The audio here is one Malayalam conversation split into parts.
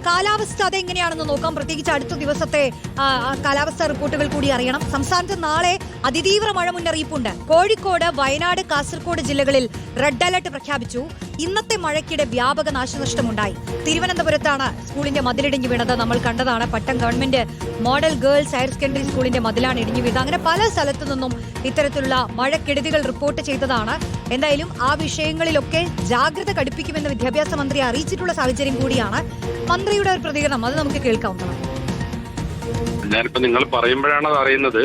കാലാവസ്ഥ അതെങ്ങനെയാണെന്ന് നോക്കാം. പ്രത്യേകിച്ച് അടുത്ത ദിവസത്തെ കാലാവസ്ഥാ റിപ്പോർട്ടുകൾ കൂടി അറിയണം. സംസ്ഥാനത്ത് നാളെ അതിതീവ്ര മഴ മുന്നറിയിപ്പുണ്ട്. കോഴിക്കോട്, വയനാട്, കാസർഗോഡ് ജില്ലകളിൽ റെഡ് അലർട്ട് പ്രഖ്യാപിച്ചു. ഇന്നത്തെ മഴയ്ക്കിടെ വ്യാപക നാശനഷ്ടമുണ്ടായി. തിരുവനന്തപുരത്താണ് സ്കൂളിന്റെ മതിലിടിഞ്ഞു വീണത്. നമ്മൾ കണ്ടതാണ്. Pattom government model girls higher secondary സ്കൂളിന്റെ മതിലാണ് ഇടിഞ്ഞു വീണത്. അങ്ങനെ പല സ്ഥലത്തു നിന്നും ഇത്തരത്തിലുള്ള മഴക്കെടുതികൾ റിപ്പോർട്ട് ചെയ്തതാണ്. എന്തായാലും ആ വിഷയങ്ങളിലൊക്കെ ജാഗ്രത കടുപ്പിക്കുമെന്ന് വിദ്യാഭ്യാസ മന്ത്രി അറിയിച്ചിട്ടുള്ള സാഹചര്യം കൂടിയാണ്. മന്ത്രിയുടെ ഒരു പ്രതികരണം അത് നമുക്ക് കേൾക്കാവുന്നതാണ്. ഞാനിപ്പോ നിങ്ങൾ പറയുമ്പോഴാണ് അത് അറിയുന്നത്.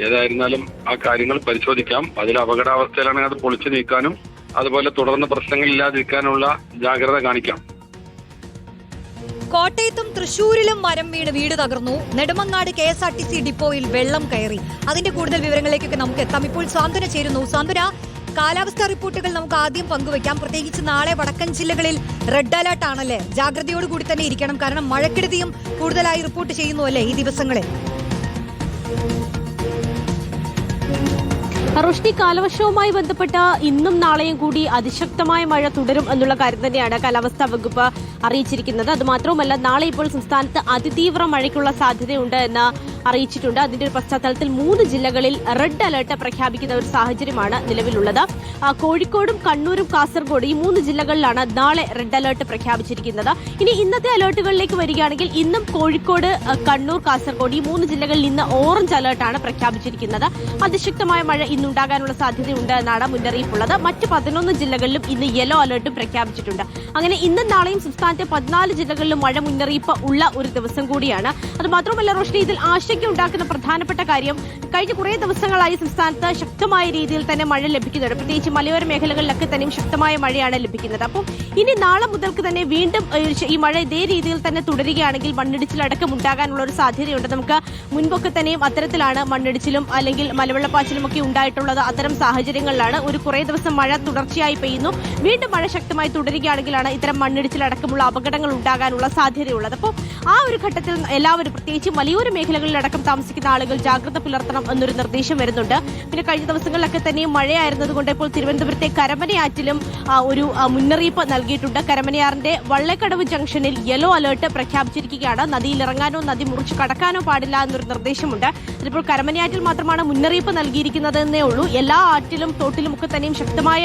ഏതായിരുന്നാലും ആ കാര്യങ്ങൾ പരിശോധിക്കാം. അതിൽ അപകടാവസ്ഥയിലാണെങ്കിൽ അത് പൊളിച്ചു നീക്കാനും അതുപോലെ തുടർന്ന് പ്രശ്നങ്ങൾ ഇല്ലാതിരിക്കാനുള്ള ജാഗ്രത കാണിക്കാം. കോട്ടയത്തും തൃശൂരിലും മരം വീണ് വീട് തകർന്നു. നെടുമങ്ങാട് KSRTC ഡിപ്പോയിൽ വെള്ളം കയറി. അതിന്റെ കൂടുതൽ വിവരങ്ങളിലേക്കൊക്കെ നമുക്ക് എത്താം. ഇപ്പോൾ സാന്ത്വന ചേരുന്നു. സാന്ത്വന, കാലാവസ്ഥാ റിപ്പോർട്ടുകൾ നമുക്ക് ആദ്യം പങ്കുവയ്ക്കാം. പ്രത്യേകിച്ച് നാളെ വടക്കൻ ജില്ലകളിൽ റെഡ് അലർട്ട് ആണല്ലേ? ജാഗ്രതയോടുകൂടി തന്നെ ഇരിക്കണം. കാരണം മഴക്കെടുതിയും കൂടുതലായി റിപ്പോർട്ട് ചെയ്യുന്നു അല്ലേ ഈ ദിവസങ്ങളിൽ? റോഷ്നി, കാലവർഷവുമായി ബന്ധപ്പെട്ട് ഇന്നും നാളെയും കൂടി അതിശക്തമായ മഴ തുടരും എന്നുള്ള കാര്യം തന്നെയാണ് കാലാവസ്ഥാ വകുപ്പ് അറിയിച്ചിരിക്കുന്നത്. അതുമാത്രവുമല്ല, നാളെ ഇപ്പോൾ സംസ്ഥാനത്ത് അതിതീവ്ര മഴയ്ക്കുള്ള സാധ്യതയുണ്ട് എന്ന് അറിയിച്ചിട്ടുണ്ട്. അതിന്റെ ഒരു പശ്ചാത്തലത്തിൽ 3 ജില്ലകളിൽ റെഡ് അലർട്ട് പ്രഖ്യാപിക്കുന്ന ഒരു സാഹചര്യമാണ് നിലവിലുള്ളത്. കോഴിക്കോടും കണ്ണൂരും കാസർഗോഡ് ഈ 3 ജില്ലകളിലാണ് നാളെ റെഡ് അലർട്ട് പ്രഖ്യാപിച്ചിരിക്കുന്നത്. ഇനി ഇന്നത്തെ അലർട്ടുകളിലേക്ക് വരികയാണെങ്കിൽ ഇന്നും കോഴിക്കോട്, കണ്ണൂർ, കാസർഗോഡ് ഈ 3 ജില്ലകളിൽ ഇന്ന് ഓറഞ്ച് അലർട്ടാണ് പ്രഖ്യാപിച്ചിരിക്കുന്നത്. അതിശക്തമായ മഴ ഇന്നുണ്ടാകാനുള്ള സാധ്യതയുണ്ട് എന്നാണ് മുന്നറിയിപ്പുള്ളത്. മറ്റ് 11 ജില്ലകളിലും ഇന്ന് യെല്ലോ അലർട്ടും പ്രഖ്യാപിച്ചിട്ടുണ്ട്. അങ്ങനെ ഇന്നും നാളെയും സംസ്ഥാനത്തെ 14 ജില്ലകളിലും മഴ മുന്നറിയിപ്പ് ഉള്ള ഒരു ദിവസം കൂടിയാണ്. അതുമാത്രമല്ല റോഷ്നി, ഇതിൽ ആശങ്കയുണ്ടാക്കുന്ന പ്രധാനപ്പെട്ട കാര്യം കഴിഞ്ഞ കുറേ ദിവസങ്ങളായി സംസ്ഥാനത്ത് ശക്തമായ രീതിയിൽ തന്നെ മഴ ലഭിക്കുന്നുണ്ട്. പ്രത്യേകിച്ച് മലയോര മേഖലകളിലൊക്കെ തന്നെയും ശക്തമായ മഴയാണ് ലഭിക്കുന്നത്. അപ്പം ഇനി നാളെ മുതൽക്ക് തന്നെ വീണ്ടും ഈ മഴ ഇതേ രീതിയിൽ തന്നെ തുടരുകയാണെങ്കിൽ മണ്ണിടിച്ചിലടക്കം ഉണ്ടാകാനുള്ള ഒരു സാധ്യതയുണ്ട്. നമുക്ക് മുൻപൊക്കെ തന്നെയും അത്തരത്തിലാണ് മണ്ണിടിച്ചിലും അല്ലെങ്കിൽ മലവെള്ളപ്പാച്ചിലും ഒക്കെ ഉണ്ടായിട്ടുള്ളത്. അത്തരം സാഹചര്യങ്ങളിലാണ് ഒരു കുറേ ദിവസം മഴ തുടർച്ചയായി പെയ്യുന്നു. വീണ്ടും മഴ ശക്തമായി തുടരുകയാണെങ്കിലാണ് ഇത്തരം മണ്ണിടിച്ചിലടക്കമുള്ള അപകടങ്ങൾ ഉണ്ടാകാനുള്ള സാധ്യതയുള്ളത്. അപ്പോൾ ആ ഒരു ഘട്ടത്തിൽ എല്ലാവരും, പ്രത്യേകിച്ച് മലയോര മേഖലകളിലടക്കം താമസിക്കുന്ന ആളുകൾ ജാഗ്രത പുലർത്തണം എന്നൊരു നിർദ്ദേശം വരുന്നുണ്ട്. പിന്നെ കഴിഞ്ഞ ദിവസങ്ങളിലൊക്കെ തന്നെയും മഴയായിരുന്നതുകൊണ്ട് ഇപ്പോൾ തിരുവനന്തപുരത്തെ കരമനയാറ്റിലും ഒരു മുന്നറിയിപ്പ് നൽകിയിട്ടുണ്ട്. കരമനയാറിന്റെ വള്ളക്കടവ് ജംഗ്ഷനിൽ യെല്ലോ അലർട്ട് പ്രഖ്യാപിച്ചിരിക്കുകയാണ്. നദിയിൽ ഇറങ്ങാനോ നദി മുറിച്ച് കടക്കാനോ പാടില്ല എന്നൊരു നിർദ്ദേശമുണ്ട്. ഇതിപ്പോൾ കരമനയാറ്റിൽ മാത്രമാണ് മുന്നറിയിപ്പ് നൽകിയിരിക്കുന്നതെന്നേ ഉള്ളൂ. എല്ലാ ആറ്റിലും തോട്ടിലും ഒക്കെ തന്നെയും ശക്തമായ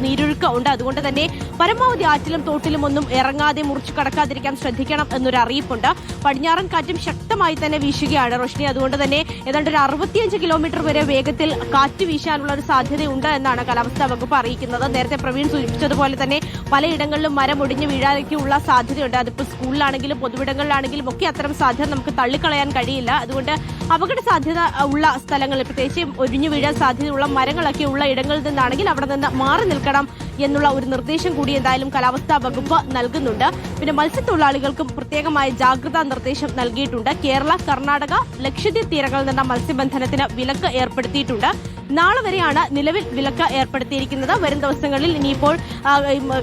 നീരൊഴുക്ക് ഉണ്ട്. അതുകൊണ്ട് തന്നെ പരമാവധി ആറ്റിലും തോട്ടിലും ഒന്നും ഇറങ്ങാതെ മുറിച്ച് കടക്കാതിരിക്കാൻ ശ്രദ്ധിക്കണം എന്നൊരു അറിയിപ്പുണ്ട്. പടിഞ്ഞാറൻ കാറ്റും ശക്തമായി തന്നെ വീശുകയാണ് റോഷ്നി. അതുകൊണ്ട് തന്നെ ഏതാണ്ട് ഒരു 65 കിലോമീറ്റർ വരെ വേഗത്തിൽ കാറ്റ് വീശാനുള്ള ഒരു സാധ്യതയുണ്ട് എന്നാണ് കാലാവസ്ഥാ വകുപ്പ് അറിയിക്കുന്നത്. നേരത്തെ പ്രവീൺ സൂചിപ്പിച്ചതുപോലെ തന്നെ പലയിടങ്ങളിലും മരം ഒടിഞ്ഞു വീഴാനൊക്കെയുള്ള സാധ്യതയുണ്ട്. അതിപ്പോൾ സ്കൂളിലാണെങ്കിലും പൊതുവിടങ്ങളിലാണെങ്കിലും ഒക്കെ അത്തരം സാധ്യത നമുക്ക് തള്ളിക്കളയാൻ കഴിയില്ല. അതുകൊണ്ട് അപകട സാധ്യത ഉള്ള സ്ഥലങ്ങളിൽ, പ്രത്യേകിച്ച് ഒഴിഞ്ഞു വീഴാൻ സാധ്യതയുള്ള മരങ്ങളൊക്കെ ഉള്ള ഇടങ്ങളിൽ നിന്നാണെങ്കിൽ അവിടെ നിന്ന് മാറി നിൽക്കണം എന്നുള്ള ഒരു നിർദ്ദേശം കൂടി എന്തായാലും കാലാവസ്ഥാ വകുപ്പ് നൽകുന്നുണ്ട്. പിന്നെ മത്സ്യത്തൊഴിലാളികൾക്കും പ്രത്യേകമായ ജാഗ്രതാ നിർദ്ദേശം നൽകിയിട്ടുണ്ട്. കേരള, കർണാടക, ലക്ഷദ്വീപ് തീരങ്ങളിൽ നിന്ന് മത്സ്യബന്ധനത്തിന് വിലക്ക് ഏർപ്പെടുത്തിയിട്ടുണ്ട്. നാളെ വരെയാണ് നിലവിൽ വിലക്ക് ഏർപ്പെടുത്തിയിരിക്കുന്നത്. വരും ദിവസങ്ങളിൽ ഇനിയിപ്പോൾ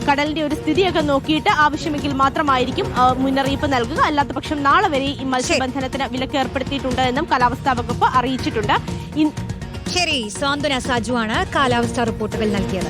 കടലിന്റെ ഒരു സ്ഥിതിയൊക്കെ നോക്കിയിട്ട് ആവശ്യമെങ്കിൽ മാത്രമായിരിക്കും മുന്നറിയിപ്പ് നൽകുക. അല്ലാത്ത പക്ഷം നാളെ വരെ ഈ മത്സ്യബന്ധനത്തിന് വിലക്ക് ഏർപ്പെടുത്തിയിട്ടുണ്ട് എന്നും കാലാവസ്ഥാ വകുപ്പ് അറിയിച്ചിട്ടുണ്ട്. ശരി, സാന്ത്വന സാജുവാണ് കാലാവസ്ഥാ റിപ്പോർട്ടുകൾ നൽകിയത്.